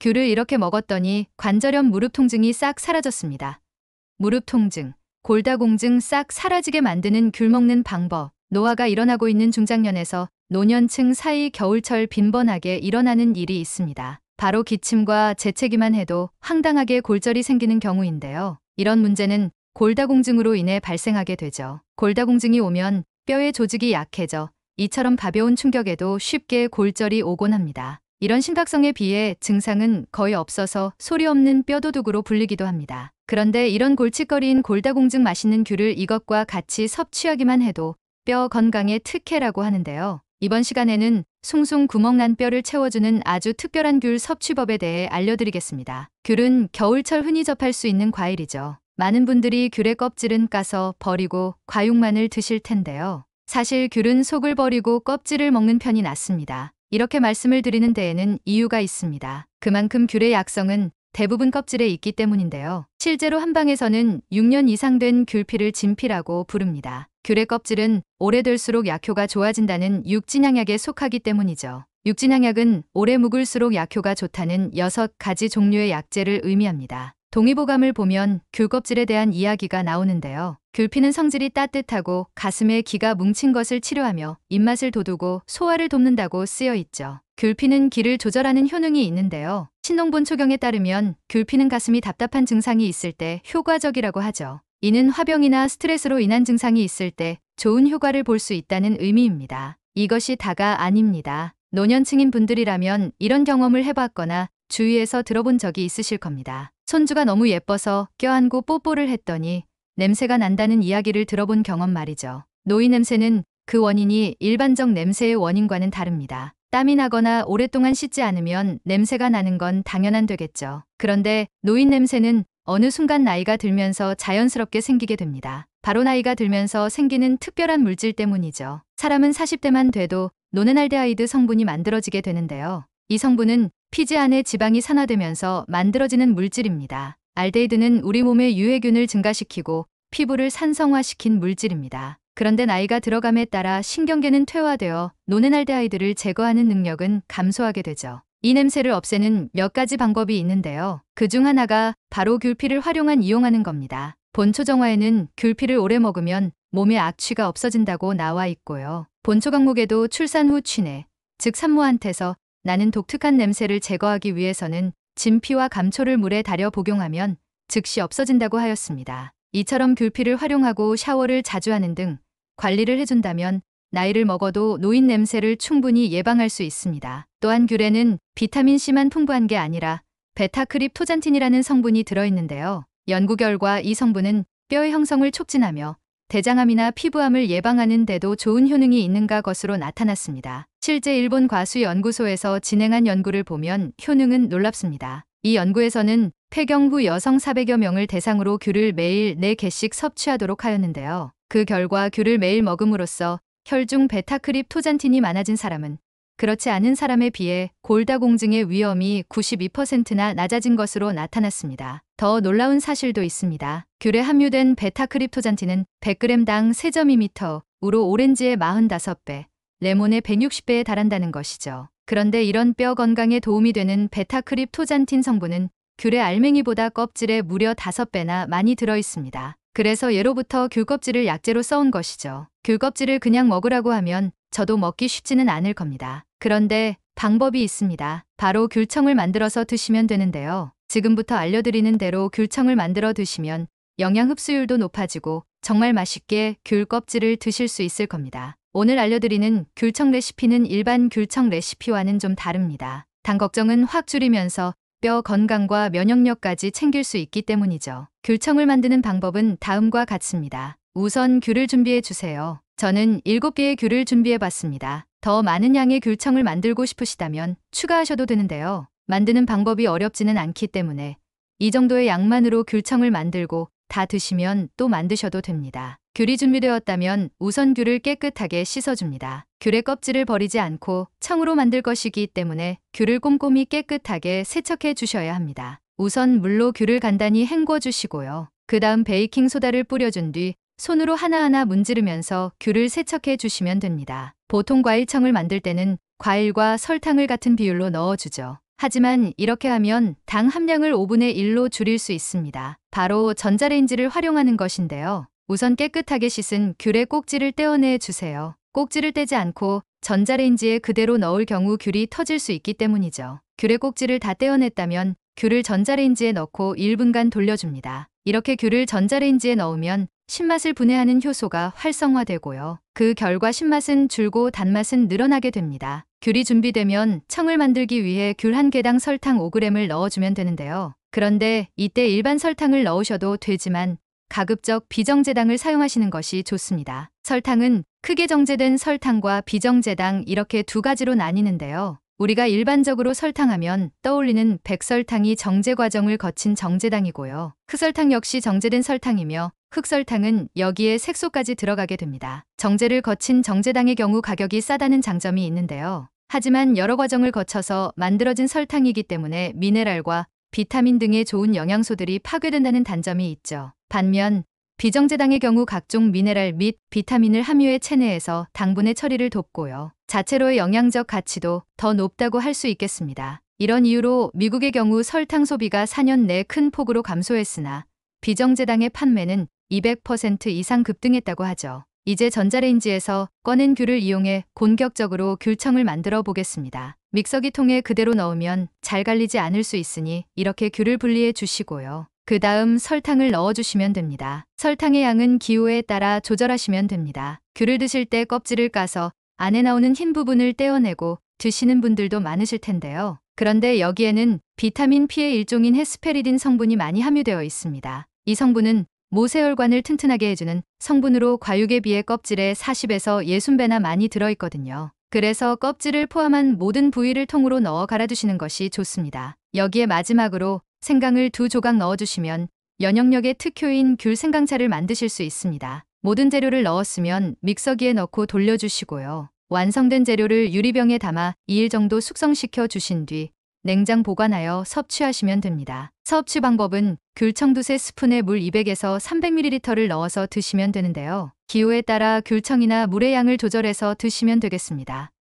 귤을 이렇게 먹었더니 관절염 무릎 통증이 싹 사라졌습니다. 무릎 통증, 골다공증 싹 사라지게 만드는 귤 먹는 방법. 노화가 일어나고 있는 중장년에서 노년층 사이 겨울철 빈번하게 일어나는 일이 있습니다. 바로 기침과 재채기만 해도 황당하게 골절이 생기는 경우인데요. 이런 문제는 골다공증으로 인해 발생하게 되죠. 골다공증이 오면 뼈의 조직이 약해져 이처럼 가벼운 충격에도 쉽게 골절이 오곤 합니다. 이런 심각성에 비해 증상은 거의 없어서 소리 없는 뼈도둑으로 불리기도 합니다. 그런데 이런 골칫거리인 골다공증 맛있는 귤을 이것과 같이 섭취하기만 해도 뼈 건강에 특혜라고 하는데요. 이번 시간에는 숭숭 구멍난 뼈를 채워주는 아주 특별한 귤 섭취법에 대해 알려드리겠습니다. 귤은 겨울철 흔히 접할 수 있는 과일이죠. 많은 분들이 귤의 껍질은 까서 버리고 과육만을 드실 텐데요. 사실 귤은 속을 버리고 껍질을 먹는 편이 낫습니다. 이렇게 말씀을 드리는 데에는 이유가 있습니다. 그만큼 귤의 약성은 대부분 껍질에 있기 때문인데요. 실제로 한방에서는 6년 이상 된 귤피를 진피라고 부릅니다. 귤의 껍질은 오래될수록 약효가 좋아진다는 육진향약에 속하기 때문이죠. 육진향약은 오래 묵을수록 약효가 좋다는 6가지 종류의 약재를 의미합니다. 동의보감을 보면 귤 껍질에 대한 이야기가 나오는데요. 귤피는 성질이 따뜻하고 가슴에 기가 뭉친 것을 치료하며 입맛을 돋우고 소화를 돕는다고 쓰여 있죠. 귤피는 기를 조절하는 효능이 있는데요. 신농본초경에 따르면 귤피는 가슴이 답답한 증상이 있을 때 효과적이라고 하죠. 이는 화병이나 스트레스로 인한 증상이 있을 때 좋은 효과를 볼 수 있다는 의미입니다. 이것이 다가 아닙니다. 노년층인 분들이라면 이런 경험을 해봤거나 주위에서 들어본 적이 있으실 겁니다. 손주가 너무 예뻐서 껴안고 뽀뽀를 했더니 냄새가 난다는 이야기를 들어본 경험 말이죠. 노이 냄새는 그 원인이 일반적 냄새의 원인과는 다릅니다. 땀이 나거나 오랫동안 씻지 않으면 냄새가 나는 건 당연한 되겠죠. 그런데 노인 냄새는 어느 순간 나이가 들면서 자연스럽게 생기게 됩니다. 바로 나이가 들면서 생기는 특별한 물질 때문이죠. 사람은 40대만 돼도 노네날데하이드 성분이 만들어지게 되는데요. 이 성분은 피지 안에 지방이 산화되면서 만들어지는 물질입니다. 알데히드는 우리 몸의 유해균을 증가시키고 피부를 산성화시킨 물질입니다. 그런데 나이가 들어감에 따라 신경계는 퇴화되어 노네날데하이드를 제거하는 능력은 감소하게 되죠. 이 냄새를 없애는 몇 가지 방법이 있는데요. 그중 하나가 바로 귤피를 이용하는 겁니다. 본초정화에는 귤피를 오래 먹으면 몸의 악취가 없어진다고 나와 있고요. 본초 강목에도 출산 후 취내, 즉 산모한테서 나는 독특한 냄새를 제거하기 위해서는 진피와 감초를 물에 달여 복용하면 즉시 없어진다고 하였습니다. 이처럼 귤피를 활용하고 샤워를 자주 하는 등 관리를 해준다면 나이를 먹어도 노인 냄새를 충분히 예방할 수 있습니다. 또한 귤에는 비타민C만 풍부한 게 아니라 베타크립토잔틴이라는 성분이 들어있는데요. 연구 결과 이 성분은 뼈의 형성을 촉진하며 대장암이나 피부암을 예방하는 데도 좋은 효능이 있는가 것으로 나타났습니다. 실제 일본 과수 연구소에서 진행한 연구를 보면 효능은 놀랍습니다. 이 연구에서는 폐경 후 여성 400여 명을 대상으로 귤을 매일 4개씩 섭취하도록 하였는데요. 그 결과 귤을 매일 먹음으로써 혈중 베타크립토잔틴이 많아진 사람은 그렇지 않은 사람에 비해 골다공증의 위험이 92%나 낮아진 것으로 나타났습니다. 더 놀라운 사실도 있습니다. 귤에 함유된 베타크립토잔틴은 100g당 3.2m으로 오렌지의 45배, 레몬의 160배에 달한다는 것이죠. 그런데 이런 뼈 건강에 도움이 되는 베타크립토잔틴 성분은 귤의 알맹이보다 껍질에 무려 5배나 많이 들어있습니다. 그래서 예로부터 귤 껍질을 약재로 써온 것이죠. 귤 껍질을 그냥 먹으라고 하면 저도 먹기 쉽지는 않을 겁니다. 그런데 방법이 있습니다. 바로 귤청을 만들어서 드시면 되는데요. 지금부터 알려드리는 대로 귤청을 만들어 드시면 영양 흡수율도 높아지고 정말 맛있게 귤 껍질을 드실 수 있을 겁니다. 오늘 알려드리는 귤청 레시피는 일반 귤청 레시피와는 좀 다릅니다. 당 걱정은 확 줄이면서 뼈 건강과 면역력까지 챙길 수 있기 때문이죠. 귤청을 만드는 방법은 다음과 같습니다. 우선 귤을 준비해 주세요. 저는 7개의 귤을 준비해 봤습니다. 더 많은 양의 귤청을 만들고 싶으시다면 추가하셔도 되는데요. 만드는 방법이 어렵지는 않기 때문에 이 정도의 양만으로 귤청을 만들고 다 드시면 또 만드셔도 됩니다. 귤이 준비되었다면 우선 귤을 깨끗하게 씻어줍니다. 귤의 껍질을 버리지 않고 청으로 만들 것이기 때문에 귤을 꼼꼼히 깨끗하게 세척해 주셔야 합니다. 우선 물로 귤을 간단히 헹궈 주시고요. 그 다음 베이킹소다를 뿌려준 뒤 손으로 하나하나 문지르면서 귤을 세척해 주시면 됩니다. 보통 과일청을 만들 때는 과일과 설탕을 같은 비율로 넣어주죠. 하지만 이렇게 하면 당 함량을 5분의 1로 줄일 수 있습니다. 바로 전자레인지를 활용하는 것인데요. 우선 깨끗하게 씻은 귤의 꼭지를 떼어내 주세요. 꼭지를 떼지 않고 전자레인지에 그대로 넣을 경우 귤이 터질 수 있기 때문이죠. 귤의 꼭지를 다 떼어냈다면 귤을 전자레인지에 넣고 1분간 돌려줍니다. 이렇게 귤을 전자레인지에 넣으면 신맛을 분해하는 효소가 활성화되고요. 그 결과 신맛은 줄고 단맛은 늘어나게 됩니다. 귤이 준비되면 청을 만들기 위해 귤 1개당 설탕 5g을 넣어주면 되는데요. 그런데 이때 일반 설탕을 넣으셔도 되지만 가급적 비정제당을 사용하시는 것이 좋습니다. 설탕은 크게 정제된 설탕과 비정제당 이렇게 두 가지로 나뉘는데요. 우리가 일반적으로 설탕하면 떠올리는 백설탕이 정제 과정을 거친 정제당이고요. 흑설탕 역시 정제된 설탕이며 흑설탕은 여기에 색소까지 들어가게 됩니다. 정제를 거친 정제당의 경우 가격이 싸다는 장점이 있는데요. 하지만 여러 과정을 거쳐서 만들어진 설탕이기 때문에 미네랄과 비타민 등의 좋은 영양소들이 파괴된다는 단점이 있죠. 반면 비정제당의 경우 각종 미네랄 및 비타민을 함유해 체내에서 당분의 처리를 돕고요. 자체로의 영양적 가치도 더 높다고 할 수 있겠습니다. 이런 이유로 미국의 경우 설탕 소비가 4년 내 큰 폭으로 감소했으나 비정제당의 판매는 200% 이상 급등했다고 하죠. 이제 전자레인지에서 꺼낸 귤을 이용해 본격적으로 귤청을 만들어 보겠습니다. 믹서기 통에 그대로 넣으면 잘 갈리지 않을 수 있으니 이렇게 귤을 분리해 주시고요. 그 다음 설탕을 넣어주시면 됩니다. 설탕의 양은 기호에 따라 조절하시면 됩니다. 귤을 드실 때 껍질을 까서 안에 나오는 흰 부분을 떼어내고 드시는 분들도 많으실 텐데요. 그런데 여기에는 비타민 P의 일종인 헤스페리딘 성분이 많이 함유되어 있습니다. 이 성분은 모세혈관을 튼튼하게 해주는 성분으로 과육에 비해 껍질에 40에서 60배나 많이 들어있거든요. 그래서 껍질을 포함한 모든 부위를 통으로 넣어 갈아주시는 것이 좋습니다. 여기에 마지막으로 생강을 2조각 넣어주시면 면역력의 특효인 귤 생강차를 만드실 수 있습니다. 모든 재료를 넣었으면 믹서기에 넣고 돌려주시고요. 완성된 재료를 유리병에 담아 2일 정도 숙성시켜 주신 뒤 냉장 보관하여 섭취하시면 됩니다. 섭취 방법은 귤청 두세 스푼에 물 200에서 300ml를 넣어서 드시면 되는데요. 기호에 따라 귤청이나 물의 양을 조절해서 드시면 되겠습니다.